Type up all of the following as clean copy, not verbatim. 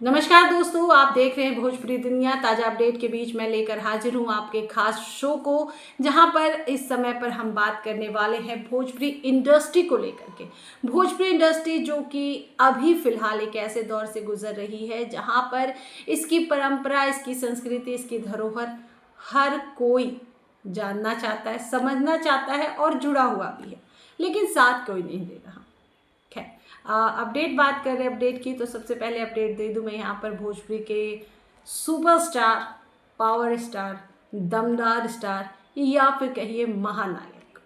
नमस्कार दोस्तों, आप देख रहे हैं भोजपुरी दुनिया। ताज़ा अपडेट के बीच मैं लेकर हाजिर हूं आपके खास शो को, जहां पर इस समय पर हम बात करने वाले हैं भोजपुरी इंडस्ट्री को लेकर के। भोजपुरी इंडस्ट्री जो कि अभी फ़िलहाल एक ऐसे दौर से गुजर रही है जहां पर इसकी परंपरा, इसकी संस्कृति, इसकी धरोहर हर कोई जानना चाहता है, समझना चाहता है और जुड़ा हुआ भी है, लेकिन साथ कोई नहीं दे रहा। खैर, अपडेट बात करें अपडेट की, तो सबसे पहले अपडेट दे दूं मैं यहाँ पर भोजपुरी के सुपरस्टार, पावर स्टार, दमदार स्टार या फिर कहिए महानायक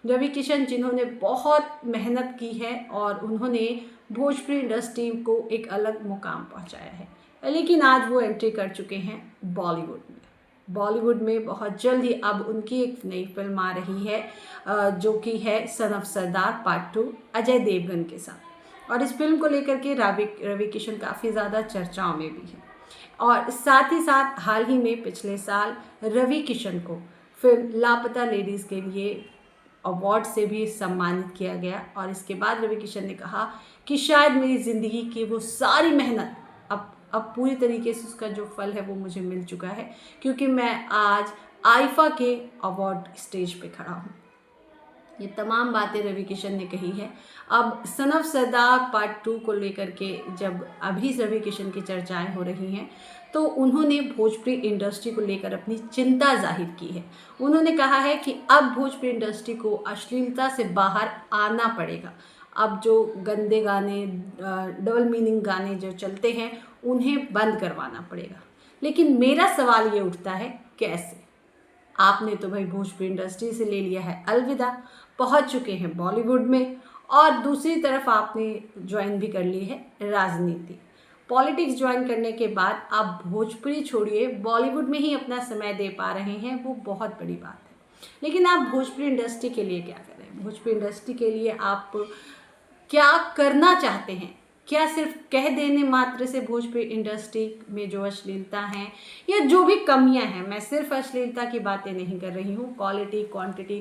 रवि किशन जिन्होंने बहुत मेहनत की है और उन्होंने भोजपुरी इंडस्ट्री को एक अलग मुकाम पहुँचाया है, लेकिन आज वो एंट्री कर चुके हैं बॉलीवुड में बहुत जल्द ही अब उनकी एक नई फिल्म आ रही है जो कि है son of Sardaar part 2 Ajay Devgn के साथ। और इस फिल्म को लेकर के रवि किशन काफ़ी ज़्यादा चर्चाओं में भी है। और साथ ही साथ हाल ही में पिछले साल रवि किशन को फिल्म लापता लेडीज़ के लिए अवार्ड से भी सम्मानित किया गया। और इसके बाद रवि किशन ने कहा कि शायद मेरी ज़िंदगी की वो सारी मेहनत अब पूरी तरीके से उसका जो फल है वो मुझे मिल चुका है, क्योंकि मैं आज आईफा के अवार्ड स्टेज पे खड़ा हूँ। ये तमाम बातें रवि किशन ने कही है। अब सन ऑफ सरदार पार्ट 2 को लेकर के जब अभी रवि किशन की चर्चाएं हो रही हैं, तो उन्होंने भोजपुरी इंडस्ट्री को लेकर अपनी चिंता जाहिर की है। उन्होंने कहा है कि अब भोजपुरी इंडस्ट्री को अश्लीलता से बाहर आना पड़ेगा। अब जो गंदे गाने, डबल मीनिंग गाने जो चलते हैं, उन्हें बंद करवाना पड़ेगा। लेकिन मेरा सवाल ये उठता है, कैसे? आपने तो भाई भोजपुरी इंडस्ट्री से ले लिया है अलविदा, पहुंच चुके हैं बॉलीवुड में, और दूसरी तरफ आपने ज्वाइन भी कर ली है राजनीति। पॉलिटिक्स ज्वाइन करने के बाद आप भोजपुरी छोड़िए, बॉलीवुड में ही अपना समय दे पा रहे हैं, वो बहुत बड़ी बात है। लेकिन आप भोजपुरी इंडस्ट्री के लिए क्या कर रहे हैं? भोजपुरी इंडस्ट्री के लिए आप क्या करना चाहते हैं? क्या सिर्फ कह देने मात्र से भोजपुरी इंडस्ट्री में जो अश्लीलता है या जो भी कमियां हैं, मैं सिर्फ अश्लीलता की बातें नहीं कर रही हूँ, क्वालिटी, क्वांटिटी,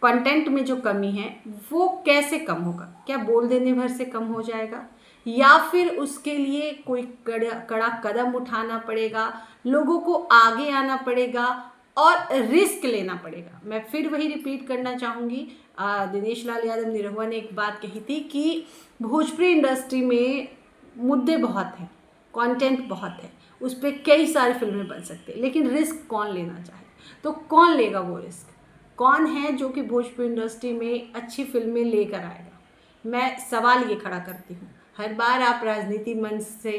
कंटेंट में जो कमी है वो कैसे कम होगा? क्या बोल देने भर से कम हो जाएगा, या फिर उसके लिए कोई कड़ा कदम उठाना पड़ेगा, लोगों को आगे आना पड़ेगा और रिस्क लेना पड़ेगा? मैं फिर वही रिपीट करना चाहूँगी, दिनेश लाल यादव निरहुआ ने एक बात कही थी कि भोजपुरी इंडस्ट्री में मुद्दे बहुत हैं, कंटेंट बहुत है, उस पर कई सारी फिल्में बन सकती हैं, लेकिन रिस्क कौन लेना चाहे? तो कौन लेगा वो रिस्क? कौन है जो कि भोजपुरी इंडस्ट्री में अच्छी फिल्में लेकर आएगा? मैं सवाल ये खड़ा करती हूँ। हर बार आप राजनीति मंच से,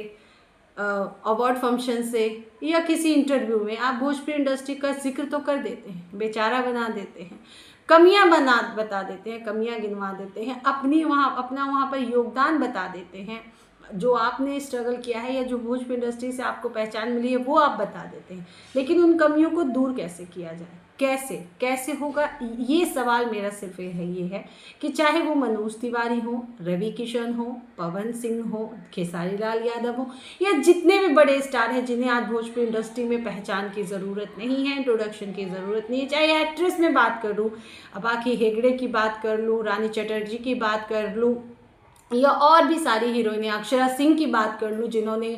अवार्ड फंक्शन से या किसी इंटरव्यू में आप भोजपुरी इंडस्ट्री का जिक्र तो कर देते हैं, बेचारा बना देते हैं, कमियां बता देते हैं, कमियां गिनवा देते हैं, अपना वहाँ पर योगदान बता देते हैं, जो आपने स्ट्रगल किया है या जो भोजपुरी इंडस्ट्री से आपको पहचान मिली है वो आप बता देते हैं। लेकिन उन कमियों को दूर कैसे किया जाए? कैसे होगा? ये सवाल मेरा सिर्फ ये है कि चाहे वो मनोज तिवारी हो, रवि किशन हो, पवन सिंह हो, खेसारी लाल यादव हो, या जितने भी बड़े स्टार हैं जिन्हें आज भोजपुरी इंडस्ट्री में पहचान की ज़रूरत नहीं है, इंट्रोडक्शन की ज़रूरत नहीं है, चाहे एक्ट्रेस में बात कर लूँ, बाकी हेगड़े की बात कर लूँ, रानी चटर्जी की बात कर लूँ, या और भी सारी हीरोइनें, अक्षरा सिंह की बात कर लूँ, जिन्होंने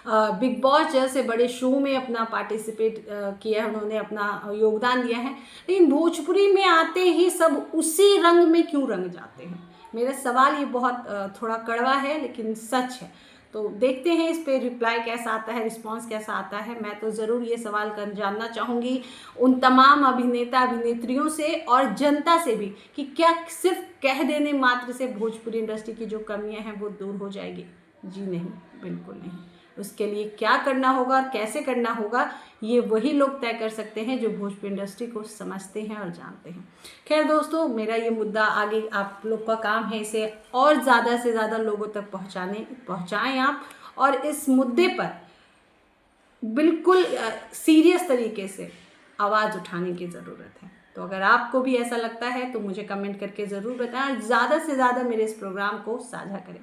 बिग बॉस जैसे बड़े शो में अपना पार्टिसिपेट किया है, उन्होंने अपना योगदान दिया है, लेकिन भोजपुरी में आते ही सब उसी रंग में क्यों रंग जाते हैं? मेरा सवाल ये बहुत थोड़ा कड़वा है लेकिन सच है। तो देखते हैं इस पे रिप्लाई कैसा आता है, रिस्पांस कैसा आता है। मैं तो ज़रूर ये सवाल कर जानना चाहूँगी उन तमाम अभिनेता अभिनेत्रियों से और जनता से भी कि क्या सिर्फ कह देने मात्र से भोजपुरी इंडस्ट्री की जो कमियां हैं वो दूर हो जाएगी? जी नहीं, बिल्कुल नहीं। उसके लिए क्या करना होगा और कैसे करना होगा, ये वही लोग तय कर सकते हैं जो भोजपुरी इंडस्ट्री को समझते हैं और जानते हैं। खैर दोस्तों, मेरा ये मुद्दा आगे आप लोग का काम है इसे और ज़्यादा से ज़्यादा लोगों तक पहुँचाएँ आप, और इस मुद्दे पर बिल्कुल सीरियस तरीके से आवाज़ उठाने की ज़रूरत है। तो अगर आपको भी ऐसा लगता है तो मुझे कमेंट करके ज़रूर बताएं और ज़्यादा से ज़्यादा मेरे इस प्रोग्राम को साझा करें।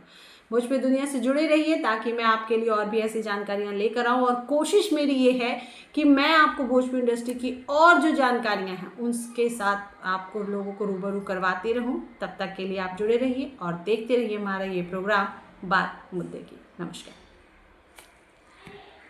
भोजपुरी दुनिया से जुड़े रहिए ताकि मैं आपके लिए और भी ऐसी जानकारियाँ लेकर आऊँ। और कोशिश मेरी ये है कि मैं आपको भोजपुरी इंडस्ट्री की और जो जानकारियाँ हैं उनके साथ आपको लोगों को रूबरू करवाती रहूँ। तब तक के लिए आप जुड़े रहिए और देखते रहिए हमारा ये प्रोग्राम बात मुद्दे की। नमस्कार।